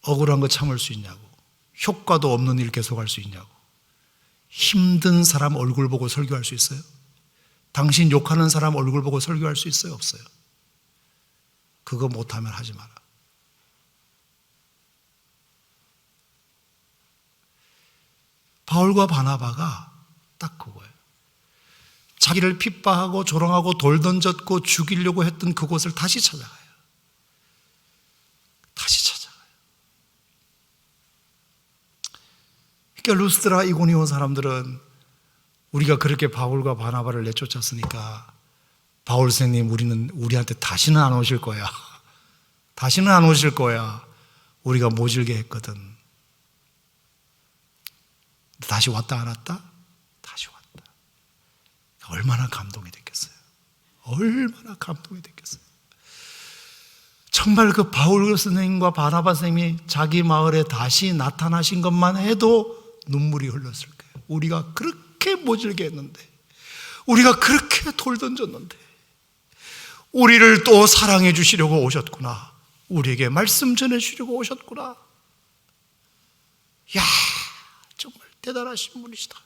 억울한 거 참을 수 있냐고. 효과도 없는 일 계속할 수 있냐고. 힘든 사람 얼굴 보고 설교할 수 있어요? 당신 욕하는 사람 얼굴 보고 설교할 수 있어요? 없어요? 그거 못하면 하지 마라. 바울과 바나바가 딱 그거예요. 자기를 핍박하고 조롱하고 돌 던졌고 죽이려고 했던 그곳을 다시 찾아가요. 다시 찾아가요. 그러니까 루스드라 이고니온 사람들은 우리가 그렇게 바울과 바나바를 내쫓았으니까 바울 선생님, 우리는 우리한테 다시는 안 오실 거야. 다시는 안 오실 거야. 우리가 모질게 했거든. 다시 왔다 안 왔다? 다시 왔다. 얼마나 감동이 됐겠어요. 얼마나 감동이 됐겠어요. 정말 그 바울 선생님과 바나바 선생님이 자기 마을에 다시 나타나신 것만 해도 눈물이 흘렀을 거예요. 우리가 그렇게 모질게 했는데, 우리가 그렇게 돌 던졌는데 우리를 또 사랑해 주시려고 오셨구나. 우리에게 말씀 전해 주시려고 오셨구나. 야, 정말 대단하신 분이시다.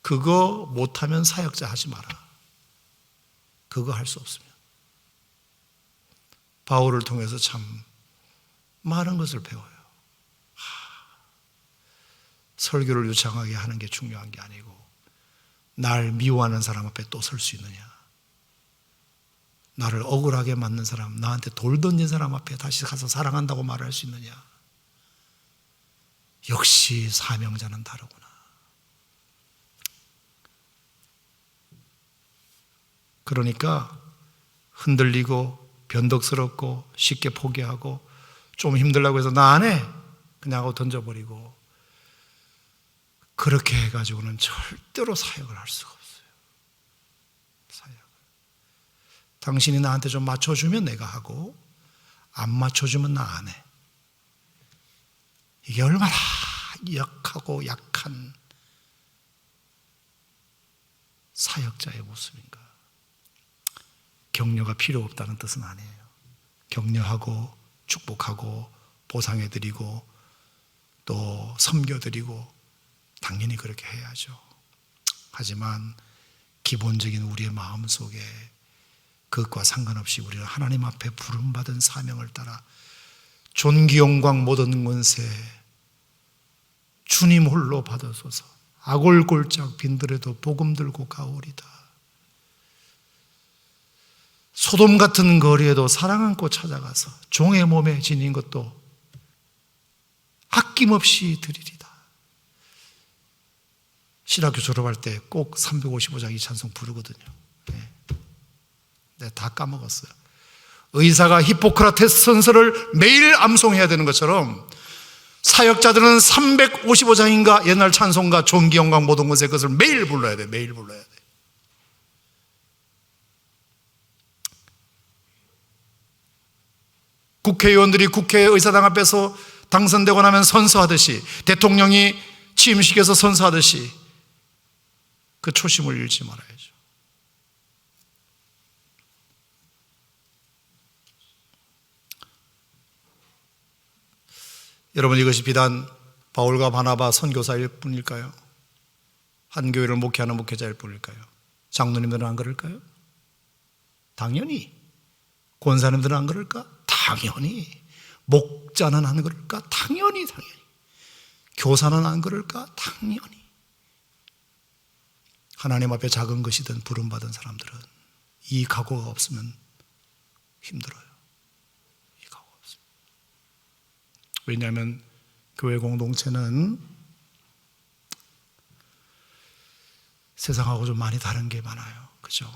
그거 못하면 사역자 하지 마라. 그거 할 수 없으면. 바울을 통해서 참 많은 것을 배워요. 설교를 유창하게 하는 게 중요한 게 아니고, 날 미워하는 사람 앞에 또 설 수 있느냐, 나를 억울하게 만든 사람, 나한테 돌 던진 사람 앞에 다시 가서 사랑한다고 말할 수 있느냐. 역시 사명자는 다르구나. 그러니까 흔들리고 변덕스럽고 쉽게 포기하고 좀 힘들다고 해서 나 안 해 그냥 하고 던져버리고, 그렇게 해가지고는 절대로 사역을 할 수가 없어요. 사역을. 당신이 나한테 좀 맞춰주면 내가 하고, 안 맞춰주면 나 안 해. 이게 얼마나 역하고 약한 사역자의 모습인가. 격려가 필요 없다는 뜻은 아니에요. 격려하고 축복하고 보상해드리고 또 섬겨드리고 당연히 그렇게 해야죠. 하지만 기본적인 우리의 마음속에 그것과 상관없이 우리는 하나님 앞에 부름받은 사명을 따라 존귀 영광 모든 권세 주님 홀로 받으소서. 아골골짝 빈들에도 복음 들고 가오리다. 소돔 같은 거리에도 사랑 안고 찾아가서 종의 몸에 지닌 것도 아낌없이 드리리다. 신학교 졸업할 때 꼭 355장 이 찬송 부르거든요. 내가 다 까먹었어요. 의사가 히포크라테스 선서를 매일 암송해야 되는 것처럼 사역자들은 355장인가 옛날 찬송가 존귀 영광 모든 것의 것을 매일 불러야 돼. 매일 불러야 돼. 국회의원들이 국회의사당 앞에서 당선되고 나면 선서하듯이, 대통령이 취임식에서 선서하듯이 그 초심을 잃지 말아야죠. 여러분, 이것이 비단 바울과 바나바 선교사일 뿐일까요? 한 교회를 목회하는 목회자일 뿐일까요? 장로님들은 안 그럴까요? 당연히. 권사님들은 안 그럴까? 당연히. 목자는 안 그럴까? 당연히. 교사는 안 그럴까? 당연히. 하나님 앞에 작은 것이든 부름받은 사람들은 이 각오가 없으면 힘들어요. 이 각오가 없습니다. 왜냐하면 교회 공동체는 세상하고 좀 많이 다른 게 많아요. 그죠?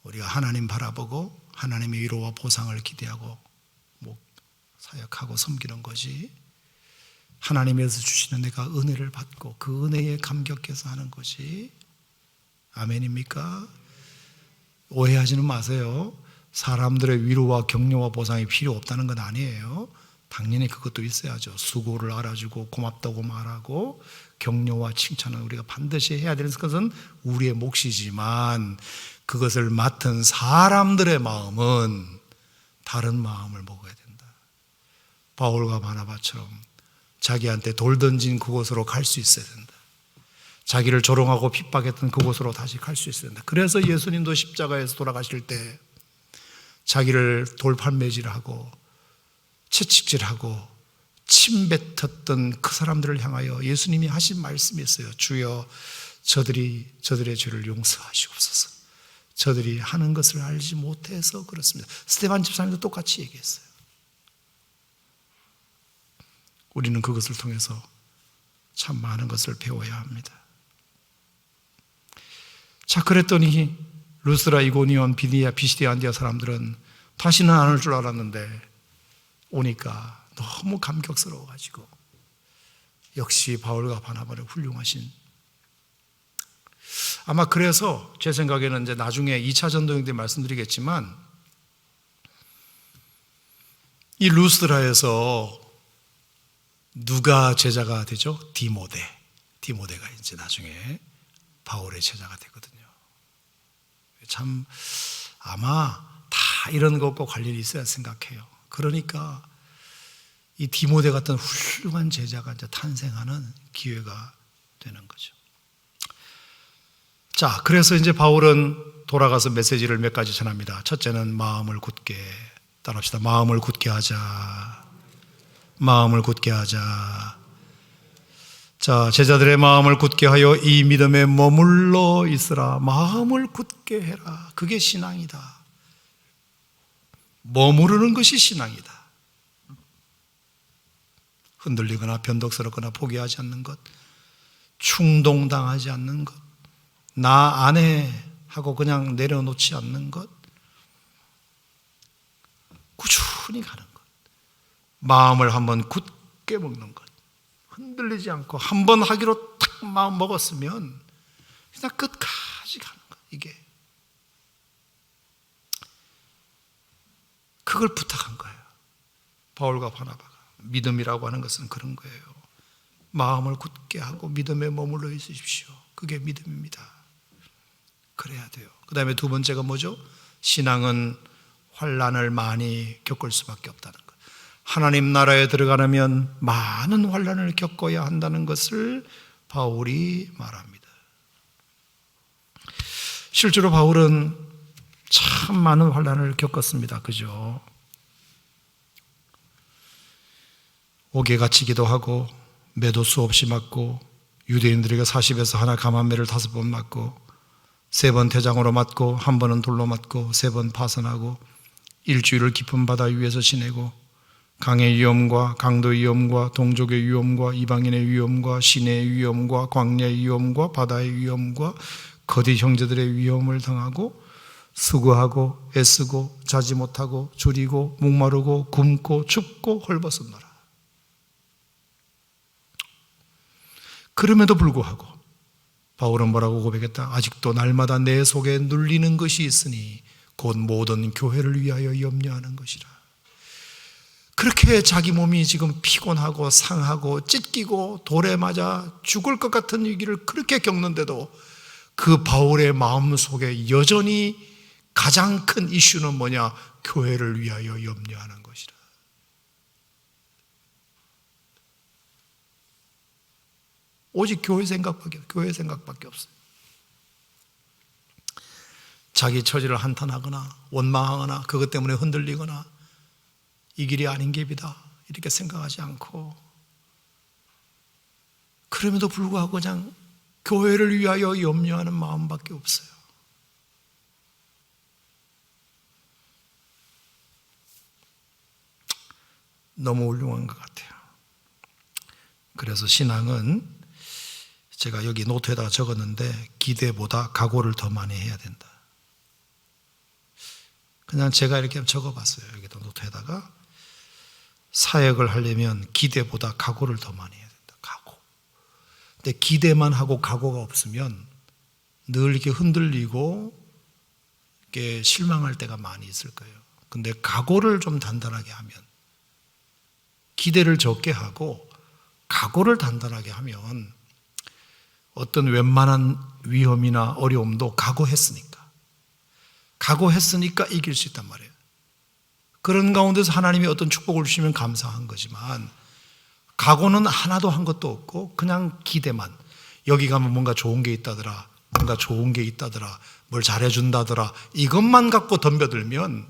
우리가 하나님 바라보고 하나님의 위로와 보상을 기대하고 사역하고 섬기는 거지, 하나님에서 주시는 내가 은혜를 받고 그 은혜에 감격해서 하는 거지. 아멘입니까? 오해하지는 마세요. 사람들의 위로와 격려와 보상이 필요 없다는 건 아니에요. 당연히 그것도 있어야죠. 수고를 알아주고 고맙다고 말하고 격려와 칭찬은 우리가 반드시 해야 되는 것은 우리의 몫이지만, 그것을 맡은 사람들의 마음은 다른 마음을 먹어야 된다. 바울과 바나바처럼 자기한테 돌 던진 그곳으로 갈 수 있어야 된다. 자기를 조롱하고 핍박했던 그곳으로 다시 갈 수 있어야 된다. 그래서 예수님도 십자가에서 돌아가실 때 자기를 돌팔매질하고 채찍질하고 침뱉었던 그 사람들을 향하여 예수님이 하신 말씀이 있어요. 주여, 저들의 죄를 용서하시옵소서. 저들이 하는 것을 알지 못해서 그렇습니다. 스데반 집사님도 똑같이 얘기했어요. 우리는 그것을 통해서 참 많은 것을 배워야 합니다. 자, 그랬더니 루스라, 이고니온, 비디아, 비시디아, 안디아 사람들은 다시는 안 올 줄 알았는데 오니까 너무 감격스러워가지고, 역시 바울과 바나바는 훌륭하신, 아마 그래서 제 생각에는 이제 나중에 2차 전도행 때 말씀드리겠지만, 이 루스라에서 누가 제자가 되죠? 디모데가 이제 나중에 바울의 제자가 되거든요. 참 아마 다 이런 것과 관련이 있어야 생각해요. 그러니까 이 디모데 같은 훌륭한 제자가 이제 탄생하는 기회가 되는 거죠. 자, 그래서 이제 바울은 돌아가서 메시지를 몇 가지 전합니다. 첫째는 마음을 굳게, 따라합시다. 마음을 굳게 하자. 마음을 굳게 하자. 자, 제자들의 마음을 굳게 하여 이 믿음에 머물러 있으라. 마음을 굳게 해라. 그게 신앙이다. 머무르는 것이 신앙이다. 흔들리거나 변덕스럽거나 포기하지 않는 것, 충동당하지 않는 것, 나 안 해 하고 그냥 내려놓지 않는 것, 꾸준히 가는 것, 마음을 한번 굳게 먹는 것, 흔들리지 않고 한번 하기로 딱 마음 먹었으면 그냥 끝까지 가는 것, 이게 그걸 부탁한 거예요. 바울과 바나바가. 믿음이라고 하는 것은 그런 거예요. 마음을 굳게 하고 믿음에 머물러 있으십시오. 그게 믿음입니다. 그래야 돼요. 그 다음에 두 번째가 뭐죠? 신앙은 환난을 많이 겪을 수밖에 없다는 것. 하나님 나라에 들어가려면 많은 환난을 겪어야 한다는 것을 바울이 말합니다. 실제로 바울은 참 많은 환난을 겪었습니다. 그죠? 옥에 갇히기도 하고, 매도 수없이 맞고, 유대인들에게 40에서 하나 감한매를 5번 맞고, 3번 태장으로 맞고, 1번은 돌로 맞고, 3번 파선하고, 일주일을 깊은 바다 위에서 지내고, 강의 위험과 강도의 위험과 동족의 위험과 이방인의 위험과 시내의 위험과 광야의 위험과 바다의 위험과 거디 형제들의 위험을 당하고, 수고하고 애쓰고 자지 못하고 줄이고 목마르고 굶고 춥고 헐벗었노라. 그럼에도 불구하고 바울은 뭐라고 고백했다? 아직도 날마다 내 속에 눌리는 것이 있으니 곧 모든 교회를 위하여 염려하는 것이라. 그렇게 자기 몸이 지금 피곤하고 상하고 찢기고 돌에 맞아 죽을 것 같은 위기를 그렇게 겪는데도 그 바울의 마음 속에 여전히 가장 큰 이슈는 뭐냐? 교회를 위하여 염려하는 것이라. 오직 교회 생각밖에 없어요. 자기 처지를 한탄하거나 원망하거나 그것 때문에 흔들리거나 이 길이 아닌 길이다 이렇게 생각하지 않고, 그럼에도 불구하고 그냥 교회를 위하여 염려하는 마음밖에 없어요. 너무 훌륭한 것 같아요. 그래서 신앙은 제가 여기 노트에다가 적었는데 기대보다 각오를 더 많이 해야 된다. 그냥 제가 이렇게 적어봤어요. 여기다 노트에다가 사역을 하려면 기대보다 각오를 더 많이 해야 된다. 각오. 근데 기대만 하고 각오가 없으면 늘 이렇게 흔들리고 이렇게 실망할 때가 많이 있을 거예요. 근데 각오를 좀 단단하게 하면, 기대를 적게 하고 각오를 단단하게 하면 어떤 웬만한 위험이나 어려움도 각오했으니까 이길 수 있단 말이에요. 그런 가운데서 하나님이 어떤 축복을 주시면 감사한 거지만, 각오는 하나도 한 것도 없고 그냥 기대만, 여기 가면 뭔가 좋은 게 있다더라, 뭘 잘해준다더라, 이것만 갖고 덤벼들면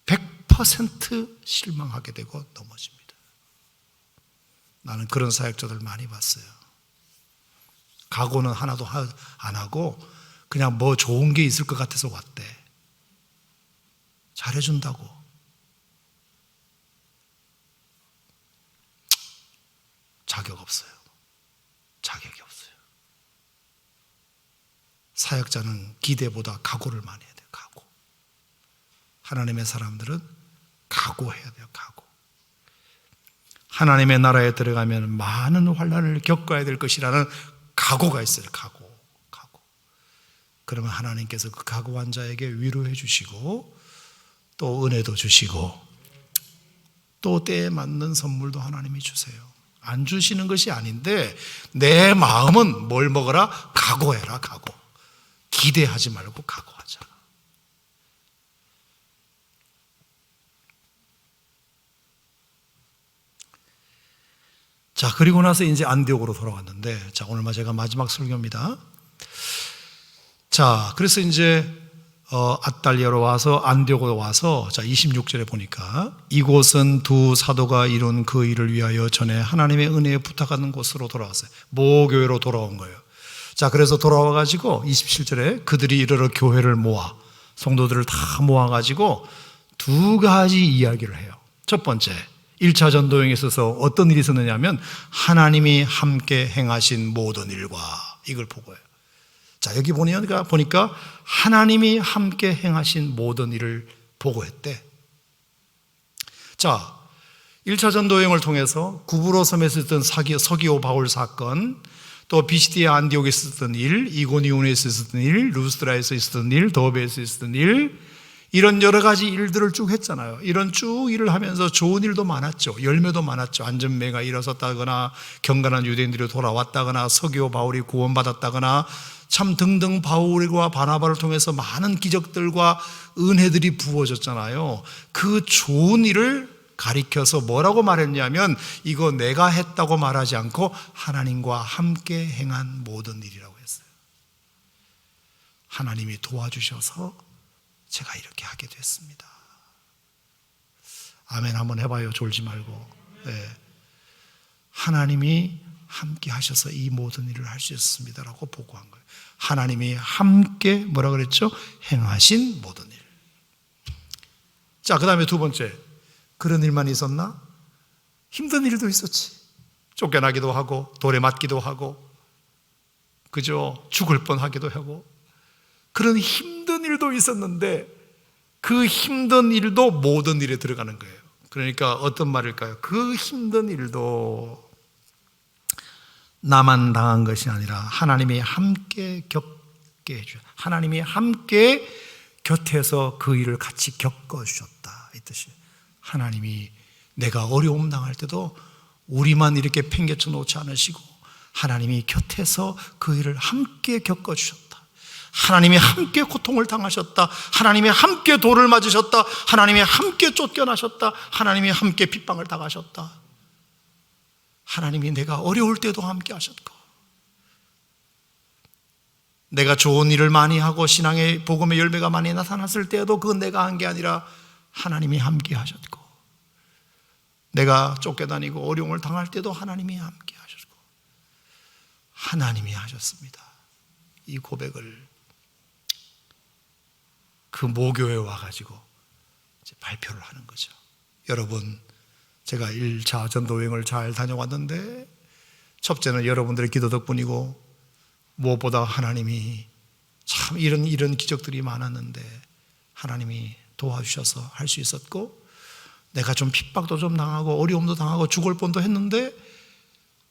100% 실망하게 되고 넘어집니다. 나는 그런 사역자들 많이 봤어요. 각오는 하나도 안 하고 그냥 뭐 좋은 게 있을 것 같아서 왔대. 잘해준다고. 자격이 없어요. 사역자는 기대보다 각오를 많이 해야 돼요. 각오. 하나님의 사람들은 각오해야 돼요. 각오. 하나님의 나라에 들어가면 많은 환난을 겪어야 될 것이라는 각오가 있어요. 각오. 그러면 하나님께서 그 각오한 자에게 위로해 주시고 또 은혜도 주시고 또 때에 맞는 선물도 하나님이 주세요. 안 주시는 것이 아닌데 내 마음은 뭘 먹어라? 각오해라. 각오. 기대하지 말고 각오하자. 자, 그리고 나서 이제 안디옥으로 돌아왔는데, 자, 오늘 제가 마지막 설교입니다. 자, 그래서 이제 아달리아로 와서 안디옥으로 와서, 자, 26절에 보니까 이곳은 두 사도가 이룬 그 일을 위하여 전에 하나님의 은혜에 부탁하는 곳으로 돌아왔어요. 모교회로 돌아온 거예요. 자, 그래서 돌아와가지고 27절에 그들이 이르러 교회를 모아, 성도들을 다 모아가지고 두 가지 이야기를 해요. 첫 번째, 1차 전도여행에 있어서 어떤 일이 있었느냐 하면 하나님이 함께 행하신 모든 일과, 이걸 보고요. 자, 여기 보니까 하나님이 함께 행하신 모든 일을 보고했대. 자, 1차 전도여행을 통해서 구브로 섬에서 있었던 서기오 바울 사건, 또 비시디아 안디옥에 있었던 일, 이고니온에서 있었던 일, 루스드라에서 있었던 일, 더베에서 있었던 일, 이런 여러 가지 일들을 쭉 했잖아요. 이런 쭉 일을 하면서 좋은 일도 많았죠. 열매도 많았죠. 안전매가 일어섰다거나, 경건한 유대인들이 돌아왔다거나, 서기오 바울이 구원받았다거나, 참 등등 바울과 바나바를 통해서 많은 기적들과 은혜들이 부어졌잖아요. 그 좋은 일을 가리켜서 뭐라고 말했냐면, 이거 내가 했다고 말하지 않고 하나님과 함께 행한 모든 일이라고 했어요. 하나님이 도와주셔서 제가 이렇게 하게 됐습니다. 아멘 한번 해봐요. 졸지 말고. 네. 하나님이 함께 하셔서 이 모든 일을 할 수 있습니다라고 보고한 거예요. 하나님이 함께 뭐라 그랬죠? 행하신 모든 일. 자, 그 다음에 두 번째, 그런 일만 있었나? 힘든 일도 있었지. 쫓겨나기도 하고 돌에 맞기도 하고, 그죠? 죽을 뻔하기도 하고, 그런 힘든 일도 있었는데 그 힘든 일도 모든 일에 들어가는 거예요. 그러니까 어떤 말일까요? 그 힘든 일도 나만 당한 것이 아니라 하나님이 함께 겪게 해주셨다. 하나님이 함께 곁에서 그 일을 같이 겪어주셨다, 이 뜻이에요. 하나님이 내가 어려움 당할 때도 우리만 이렇게 팽개쳐 놓지 않으시고 하나님이 곁에서 그 일을 함께 겪어주셨다. 하나님이 함께 고통을 당하셨다. 하나님이 함께 돌을 맞으셨다. 하나님이 함께 쫓겨나셨다. 하나님이 함께 핍박을 당하셨다. 하나님이 내가 어려울 때도 함께 하셨고 내가 좋은 일을 많이 하고 신앙의 복음의 열매가 많이 나타났을 때에도 그건 내가 한 게 아니라 하나님이 함께 하셨고, 내가 쫓겨다니고 어려움을 당할 때도 하나님이 함께 하셨고, 하나님이 하셨습니다. 이 고백을 그 모교에 와가지고 이제 발표를 하는 거죠. 여러분, 제가 1차 전도여행을 잘 다녀왔는데 첫째는 여러분들의 기도 덕분이고, 무엇보다 하나님이 참 이런 기적들이 많았는데 하나님이 도와주셔서 할 수 있었고, 내가 좀 핍박도 좀 당하고 어려움도 당하고 죽을 뻔도 했는데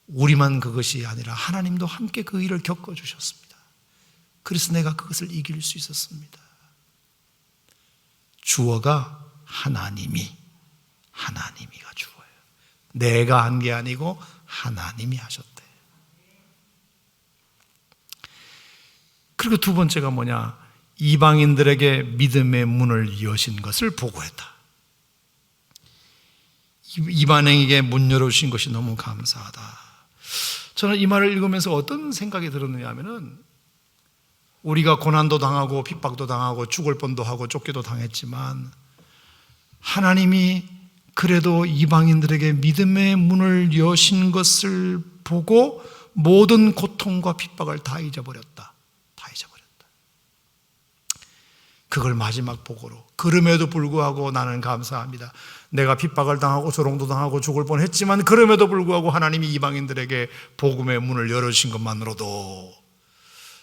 우리만 그것이 아니라 하나님도 함께 그 일을 겪어주셨습니다. 그래서 내가 그것을 이길 수 있었습니다. 주어가 하나님이가 주어예요. 내가 한 게 아니고 하나님이 하셨대. 그리고 두 번째가 뭐냐? 이방인들에게 믿음의 문을 여신 것을 보고했다. 이방인에게 문 열어주신 것이 너무 감사하다. 저는 이 말을 읽으면서 어떤 생각이 들었느냐 하면은, 우리가 고난도 당하고 핍박도 당하고 죽을 뻔도 하고 쫓기도 당했지만 하나님이 그래도 이방인들에게 믿음의 문을 여신 것을 보고 모든 고통과 핍박을 다 잊어버렸다. 그걸 마지막 보고로. 그럼에도 불구하고 나는 감사합니다. 내가 핍박을 당하고 조롱도 당하고 죽을 뻔했지만 그럼에도 불구하고 하나님이 이방인들에게 복음의 문을 열어주신 것만으로도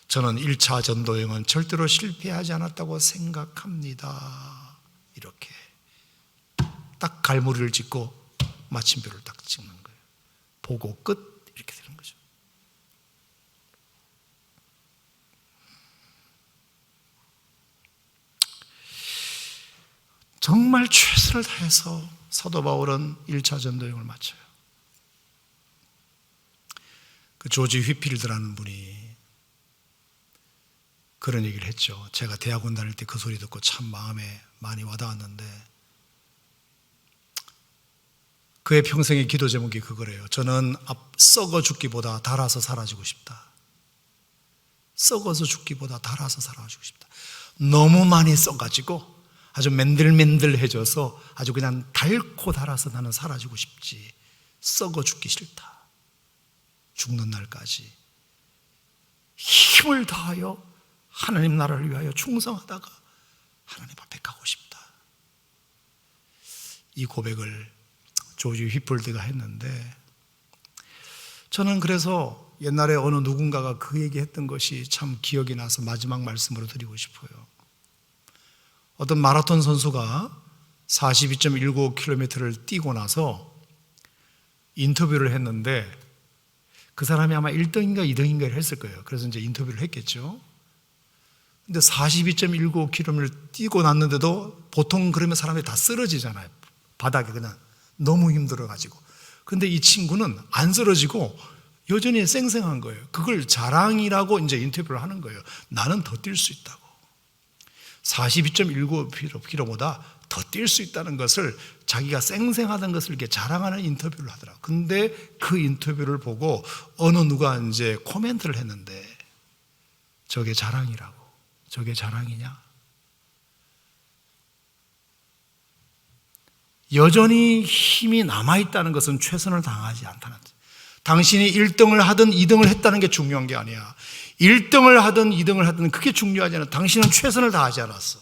저는 1차 전도여행은 절대로 실패하지 않았다고 생각합니다. 이렇게 딱 갈무리를 짓고 마침표를 딱 찍는 거예요. 보고 끝, 이렇게 되는 거죠. 정말 최선을 다해서 사도 바울은 1차 전도여행을 마쳐요. 그 조지 휘필드라는 분이 그런 얘기를 했죠. 제가 대학원 다닐 때 그 소리 듣고 참 마음에 많이 와닿았는데, 그의 평생의 기도 제목이 그거래요. 저는 썩어 죽기보다 달아서 사라지고 싶다. 썩어서 죽기보다 달아서 사라지고 싶다. 너무 많이 썩가지고 아주 맨들맨들해져서 아주 그냥 닳고 달아서 나는 사라지고 싶지, 썩어 죽기 싫다. 죽는 날까지 힘을 다하여 하나님 나라를 위하여 충성하다가 하나님 앞에 가고 싶다. 이 고백을 조지 휘필드가 했는데, 저는 그래서 옛날에 어느 누군가가 그 얘기했던 것이 참 기억이 나서 마지막 말씀으로 드리고 싶어요. 어떤 마라톤 선수가 42.195km를 뛰고 나서 인터뷰를 했는데, 그 사람이 아마 1등인가 2등인가를 했을 거예요. 그래서 이제 인터뷰를 했겠죠. 근데 42.195km를 뛰고 났는데도 보통 그러면 사람이 다 쓰러지잖아요. 바닥에 그냥 너무 힘들어가지고. 근데 이 친구는 안 쓰러지고 여전히 쌩쌩한 거예요. 그걸 자랑이라고 이제 인터뷰를 하는 거예요. 나는 더 뛸 수 있다고. 42.195km보다 더 뛸 수 있다는 것을, 자기가 쌩쌩하던 것을 이렇게 자랑하는 인터뷰를 하더라고요. 근데 그 인터뷰를 보고 어느 누가 이제 코멘트를 했는데, 저게 자랑이라고. 저게 자랑이냐? 여전히 힘이 남아있다는 것은 최선을 다하지 않다는 거죠. 당신이 1등을 하든 2등을 했다는 게 중요한 게 아니야. 1등을 하든 2등을 하든 그게 중요하지 않아. 당신은 최선을 다하지 않았어.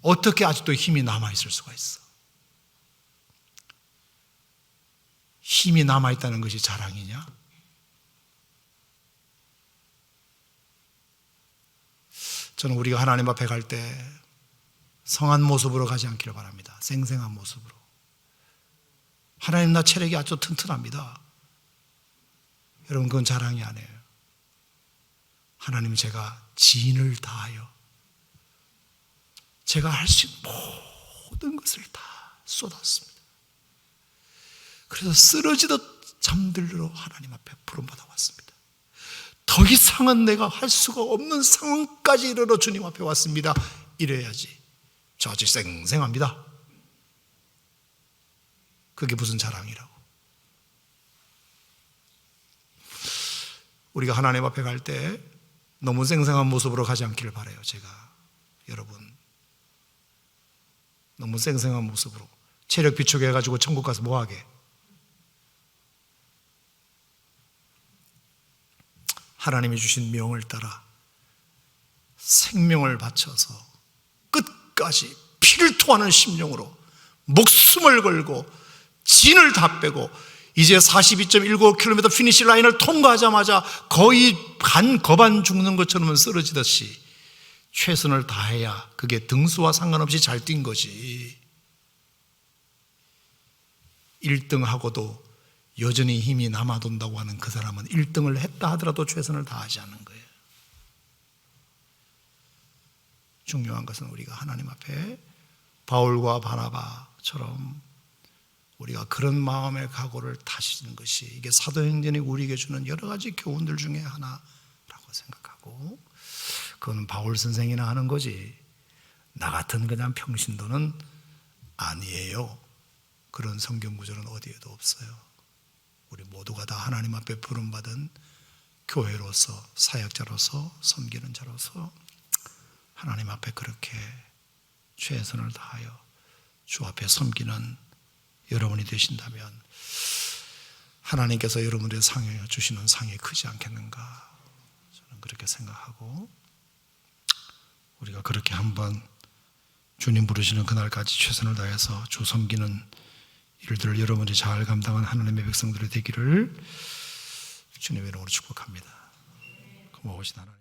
어떻게 아직도 힘이 남아있을 수가 있어? 힘이 남아있다는 것이 자랑이냐? 저는 우리가 하나님 앞에 갈 때 성한 모습으로 가지 않기를 바랍니다. 쌩쌩한 모습으로. 하나님, 나 체력이 아주 튼튼합니다. 여러분, 그건 자랑이 아니에요. 하나님, 제가 진을 다하여 제가 할 수 있는 모든 것을 다 쏟았습니다. 그래서 쓰러지듯 잠들러 하나님 앞에 부름받아 왔습니다. 더 이상은 내가 할 수가 없는 상황까지 이르러 주님 앞에 왔습니다. 이래야지. 저 아주 쌩쌩합니다. 그게 무슨 자랑이라고. 우리가 하나님 앞에 갈 때 너무 생생한 모습으로 가지 않기를 바라요. 제가 여러분 너무 생생한 모습으로 체력 비축해가지고 천국 가서 뭐하게? 하나님이 주신 명을 따라 생명을 바쳐서 끝까지 피를 토하는 심령으로 목숨을 걸고 진을 다 빼고 이제 42.19km 피니시 라인을 통과하자마자 거의 거반 죽는 것처럼 쓰러지듯이 최선을 다해야 그게 등수와 상관없이 잘 뛴 거지. 1등하고도 여전히 힘이 남아돈다고 하는 그 사람은 1등을 했다 하더라도 최선을 다하지 않는 거예요. 중요한 것은 우리가 하나님 앞에 바울과 바나바처럼 우리가 그런 마음의 각오를 다지는 것이 이게 사도행전이 우리에게 주는 여러 가지 교훈들 중에 하나라고 생각하고, 그건 바울 선생이나 하는 거지 나 같은 그냥 평신도는 아니에요. 그런 성경 구절은 어디에도 없어요. 우리 모두가 다 하나님 앞에 부름받은 교회로서, 사역자로서, 섬기는 자로서 하나님 앞에 그렇게 최선을 다하여 주 앞에 섬기는 여러분이 되신다면 하나님께서 여러분들의 상에 주시는 상이 크지 않겠는가, 저는 그렇게 생각하고, 우리가 그렇게 한번 주님 부르시는 그날까지 최선을 다해서 주 섬기는 일들을 여러분이 잘 감당한 하나님의 백성들이 되기를 주님의 이름으로 축복합니다. 고마우신 하나님.